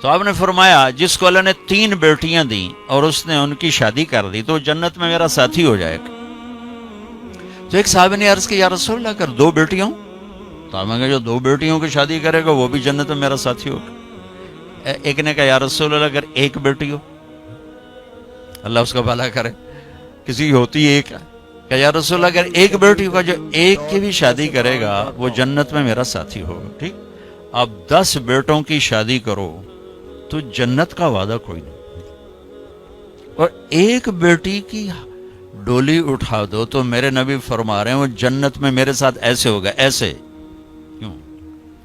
تو آپ نے فرمایا جس کو اللہ نے 3 بیٹیاں دیں اور اس نے ان کی شادی کر دی تو جنت میں میرا ساتھی ہو جائے گا۔ تو ایک صحابی نے عرض کی یا رسول اللہ اگر 2 بیٹیاں ہوں؟ تو آپ نے کہا جو 2 بیٹیوں کی شادی کرے گا وہ بھی جنت میں میرا ساتھی ہوگا۔ ایک نے کہا یا رسول اللہ اگر 1 بیٹی ہو؟ اللہ اس کا بھلا کرے، کسی کی ہوتی ایک ہے، کہ یا رسول اللہ اگر 1 بیٹی ہوگا، جو 1 کی بھی شادی کرے گا وہ جنت میں میرا ساتھی ہوگا۔ ٹھیک، اب 10 بیٹوں کی شادی کرو تو جنت کا وعدہ کوئی نہیں، اور 1 بیٹی کی ڈولی اٹھا دو تو میرے نبی فرما رہے ہیں وہ جنت میں میرے ساتھ ایسے ہوگا، ایسے، کیوں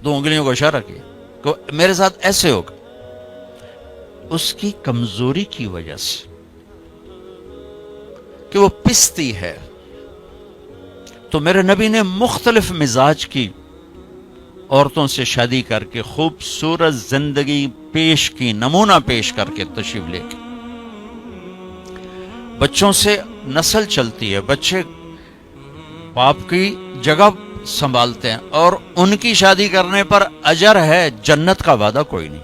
2 انگلیوں کو اشارہ کیا کہ میرے ساتھ ایسے ہوگا، اس کی کمزوری کی وجہ سے کہ وہ پستی ہے۔ تو میرے نبی نے مختلف مزاج کی عورتوں سے شادی کر کے خوبصورت زندگی پیش کی، نمونہ پیش کر کے تشریف لے کے بچوں سے نسل چلتی ہے، بچے باپ کی جگہ سنبھالتے ہیں اور ان کی شادی کرنے پر اجر ہے، جنت کا وعدہ کوئی نہیں۔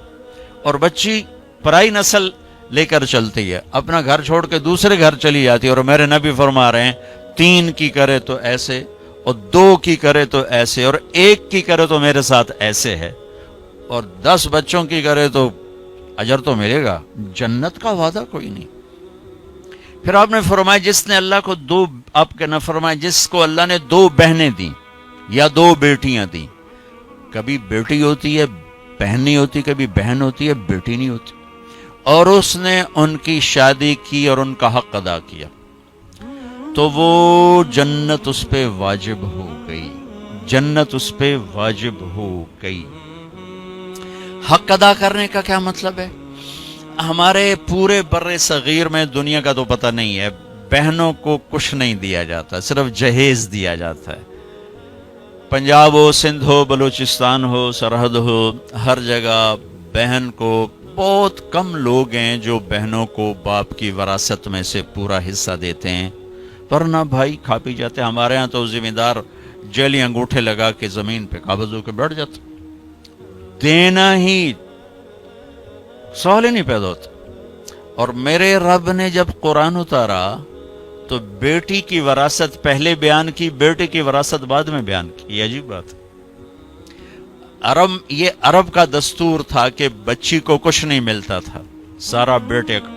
اور بچی پرائی نسل لے کر چلتی ہے، اپنا گھر چھوڑ کے دوسرے گھر چلی جاتی ہے، اور میرے نبی فرما رہے ہیں 3 کی کرے تو ایسے، اور 2 کی کرے تو ایسے، اور 1 کی کرے تو میرے ساتھ ایسے ہے، اور 10 بچوں کی کرے تو اجر تو ملے گا، جنت کا وعدہ کوئی نہیں۔ پھر آپ نے فرمایا جس نے اللہ کو 2، آپ کے نہ فرمایا جس کو اللہ نے 2 بہنیں دیں یا 2 بیٹیاں دیں، کبھی بیٹی ہوتی ہے بہن نہیں ہوتی، کبھی بہن ہوتی ہے بیٹی نہیں ہوتی، اور اس نے ان کی شادی کی اور ان کا حق ادا کیا تو وہ جنت اس پہ واجب ہو گئی، جنت اس پہ واجب ہو گئی۔ حق ادا کرنے کا کیا مطلب ہے؟ ہمارے پورے بر صغیر میں دنیا کا تو پتہ نہیں ہے، بہنوں کو کچھ نہیں دیا جاتا، صرف جہیز دیا جاتا ہے۔ پنجاب ہو، سندھ ہو، بلوچستان ہو، سرحد ہو، ہر جگہ بہن کو، بہت کم لوگ ہیں جو بہنوں کو باپ کی وراثت میں سے پورا حصہ دیتے ہیں، ورنہ بھائی کھا پی جاتے۔ ہمارے ہاں تو ذمہ دار جیلی انگوٹھے لگا کے زمین پہ قابض ہو کے بیٹھ جاتا، دینا ہی سوال ہی نہیں پیدا ہوتا۔ اور میرے رب نے جب قرآن اتارا تو بیٹی کی وراثت پہلے بیان کی، بیٹے کی وراثت بعد میں بیان کی۔ یہ عجیب بات ہے، یہ عرب کا دستور تھا کہ بچی کو کچھ نہیں ملتا تھا، سارا بیٹے کا۔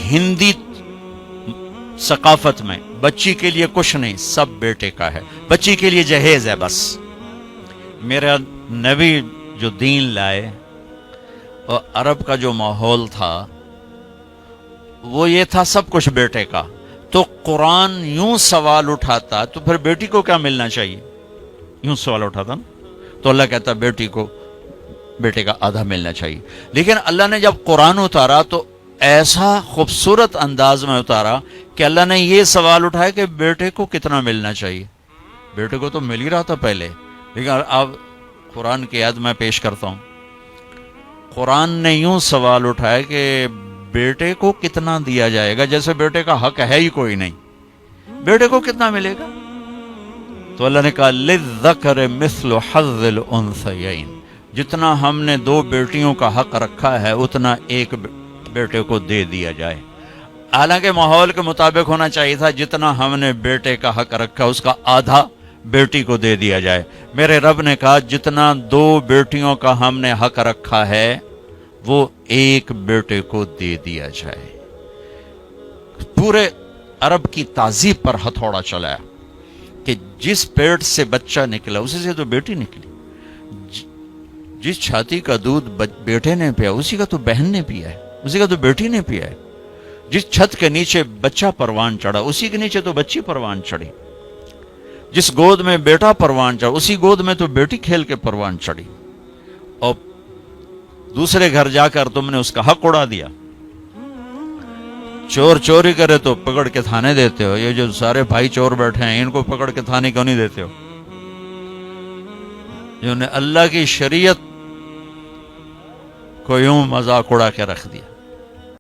ہندی ثقافت میں بچی کے لیے کچھ نہیں، سب بیٹے کا ہے، بچی کے لیے جہیز ہے بس۔ میرا نبی جو دین لائے اور عرب کا جو ماحول تھا وہ یہ تھا سب کچھ بیٹے کا، تو قرآن یوں سوال اٹھاتا تو پھر بیٹی کو کیا ملنا چاہیے، یوں سوال اٹھاتا نا، تو اللہ کہتا بیٹی کو بیٹے کا آدھا ملنا چاہیے۔ لیکن اللہ نے جب قرآن اتارا تو ایسا خوبصورت انداز میں اتارا کہ اللہ نے یہ سوال اٹھایا کہ بیٹے کو کتنا ملنا چاہیے۔ بیٹے کو تو مل ہی رہا تھا پہلے، لیکن اب قرآن کی آیت میں پیش کرتا ہوں، قرآن نے یوں سوال اٹھایا کہ بیٹے کو کتنا دیا جائے گا، جیسے بیٹے کا حق ہے ہی کوئی نہیں، بیٹے کو کتنا ملے گا؟ تو اللہ نے کہا للذکر مثل حظ الانثیین، جتنا ہم نے 2 بیٹیوں کا حق رکھا ہے اتنا 1 بیٹے کو دے دیا جائے۔ حالانکہ ماحول کے مطابق ہونا چاہیے تھا جتنا ہم نے بیٹے کا حق رکھا اس کا آدھا بیٹی کو دے دیا جائے۔ میرے رب نے کہا جتنا 2 بیٹیوں کا ہم نے حق رکھا ہے وہ 1 بیٹے کو دے دیا جائے۔ پورے عرب کی تہذیب پر ہتھوڑا چلایا کہ جس پیٹ سے بچہ نکلا اسی سے تو بیٹی نکلی، جس چھاتی کا دودھ بیٹے نے پیا اسی کا تو بہن نے پیا ہے، اسی کا تو بیٹی نے پیا ہے، جس چھت کے نیچے بچہ پروان چڑھا اسی کے نیچے تو بچی پروان چڑھی، جس گود میں بیٹا پروان چڑھا اسی گود میں تو بیٹی کھیل کے پروان چڑھی، اور دوسرے گھر جا کر تم نے اس کا حق اڑا دیا۔ چور چوری کرے تو پکڑ کے تھانے دیتے ہو، یہ جو سارے بھائی چور بیٹھے ہیں ان کو پکڑ کے تھانے کیوں نہیں دیتے ہو؟ جنہوں نے اللہ کی شریعت کو یوں مذاق اڑا کے رکھ دیا۔